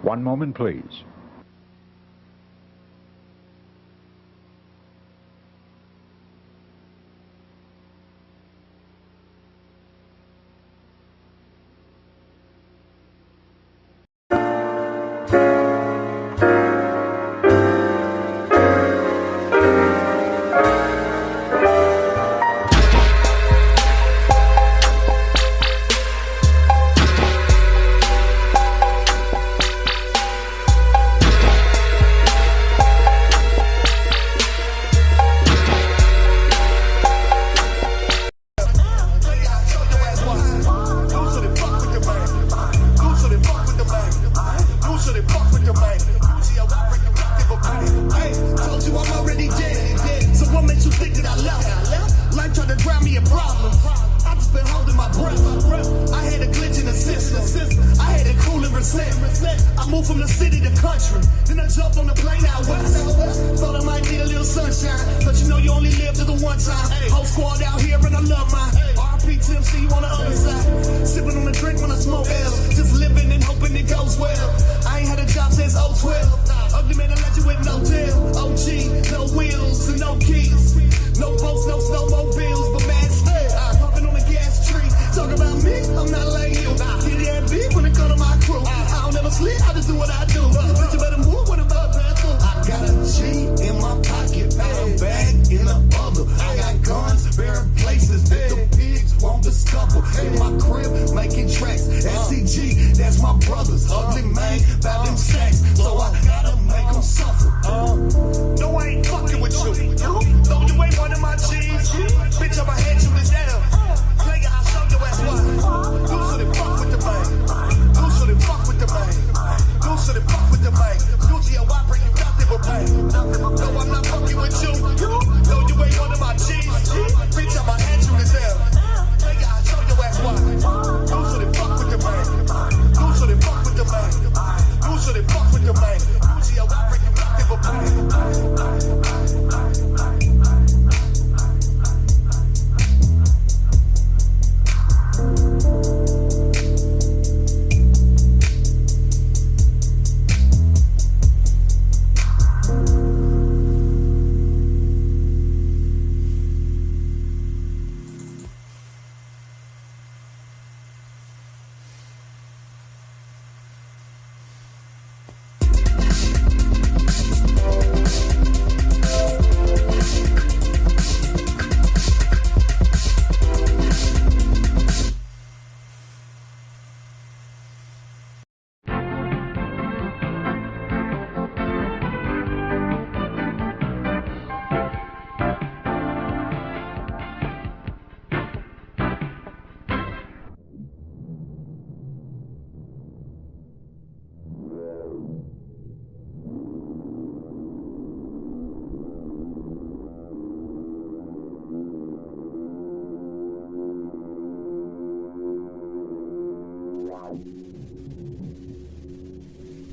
One moment, please.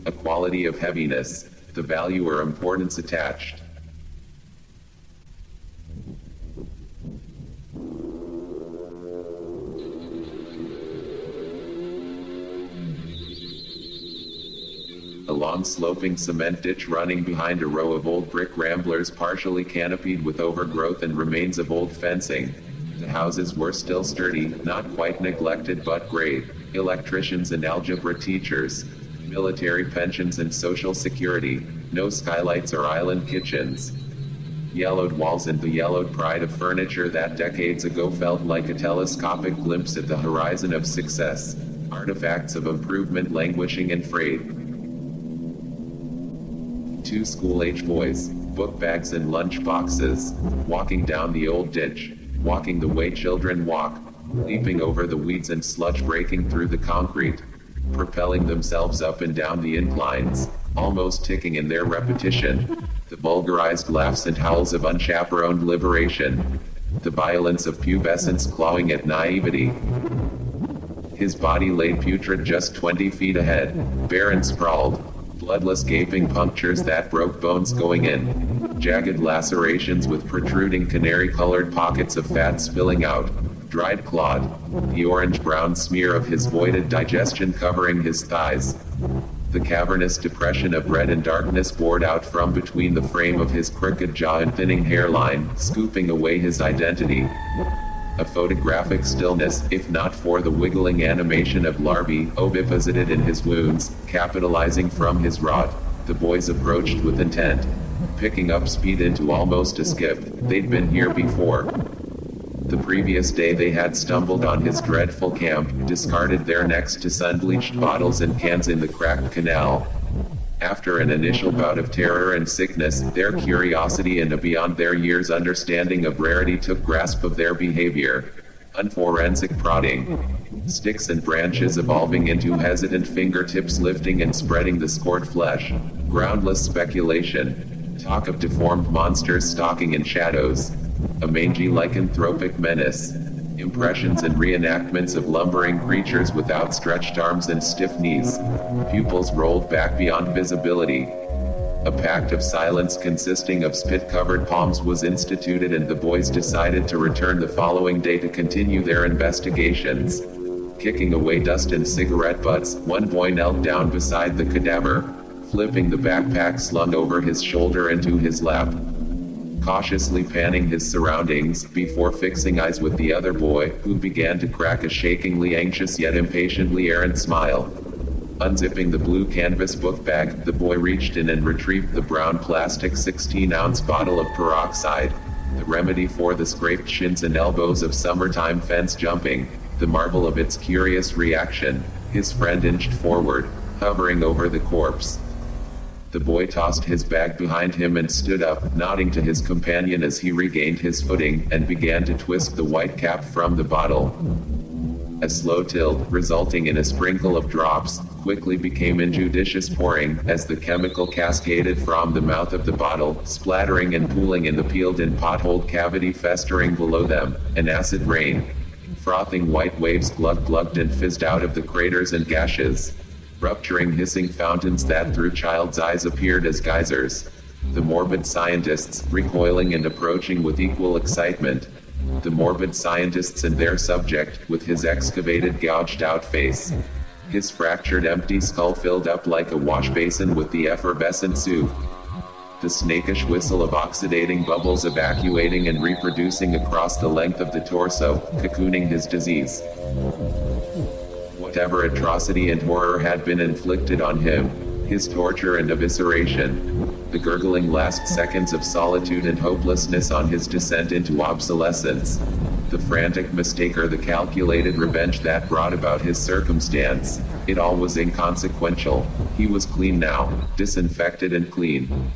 A quality of heaviness, the value or importance attached. A long sloping cement ditch running behind a row of old brick ramblers partially canopied with overgrowth and remains of old fencing. The houses were still sturdy, not quite neglected but great. Electricians and algebra teachers. Military pensions and social security. No skylights or island kitchens. Yellowed walls and the yellowed pride of furniture that decades ago felt like a telescopic glimpse at the horizon of success. Artifacts of improvement languishing and frayed. Two school-age boys, book bags and lunch boxes, walking down the old ditch, walking the way children walk, leaping over the weeds and sludge breaking through the concrete, propelling themselves up and down the inclines, almost ticking in their repetition, the vulgarized laughs and howls of unchaperoned liberation, the violence of pubescence clawing at naivety. His body lay putrid just 20 feet ahead, bare and sprawled, bloodless gaping punctures that broke bones going in, jagged lacerations with protruding canary-colored pockets of fat spilling out, dried clod, the orange-brown smear of his voided digestion covering his thighs. The cavernous depression of red and darkness bored out from between the frame of his crooked jaw and thinning hairline, scooping away his identity. A photographic stillness, if not for the wiggling animation of larvae oviposited in his wounds, capitalizing from his rot. The boys approached with intent, picking up speed into almost a skip. They'd been here before. The previous day they had stumbled on his dreadful camp, discarded their next to sun-bleached bottles and cans in the cracked canal. After an initial bout of terror and sickness, their curiosity and a beyond their years' understanding of rarity took grasp of their behavior. Unforensic prodding. Sticks and branches evolving into hesitant fingertips lifting and spreading the scored flesh. Groundless speculation. Talk of deformed monsters stalking in shadows. A mangy lycanthropic menace. Impressions and reenactments of lumbering creatures with outstretched arms and stiff knees. Pupils rolled back beyond visibility. A pact of silence consisting of spit-covered palms was instituted, and the boys decided to return the following day to continue their investigations. Kicking away dust and cigarette butts, one boy knelt down beside the cadaver, flipping the backpack slung over his shoulder into his lap, cautiously panning his surroundings before fixing eyes with the other boy, who began to crack a shakingly anxious yet impatiently errant smile. Unzipping the blue canvas book bag, the boy reached in and retrieved the brown plastic 16-ounce bottle of peroxide, the remedy for the scraped shins and elbows of summertime fence jumping. The marvel of its curious reaction, his friend inched forward, hovering over the corpse. The boy tossed his bag behind him and stood up, nodding to his companion as he regained his footing and began to twist the white cap from the bottle. A slow tilt, resulting in a sprinkle of drops, quickly became injudicious pouring as the chemical cascaded from the mouth of the bottle, splattering and pooling in the peeled and potholed cavity festering below them. An acid rain. Frothing white waves glugged and fizzed out of the craters and gashes, rupturing hissing fountains that through child's eyes appeared as geysers. The morbid scientists, recoiling and approaching with equal excitement. The morbid scientists and their subject, with his excavated gouged out face. His fractured empty skull filled up like a wash basin with the effervescent soup. The snakish whistle of oxidating bubbles evacuating and reproducing across the length of the torso, cocooning his disease. Whatever atrocity and horror had been inflicted on him, his torture and evisceration, the gurgling last seconds of solitude and hopelessness on his descent into obsolescence, the frantic mistake or the calculated revenge that brought about his circumstance, it all was inconsequential. He was clean now, disinfected and clean.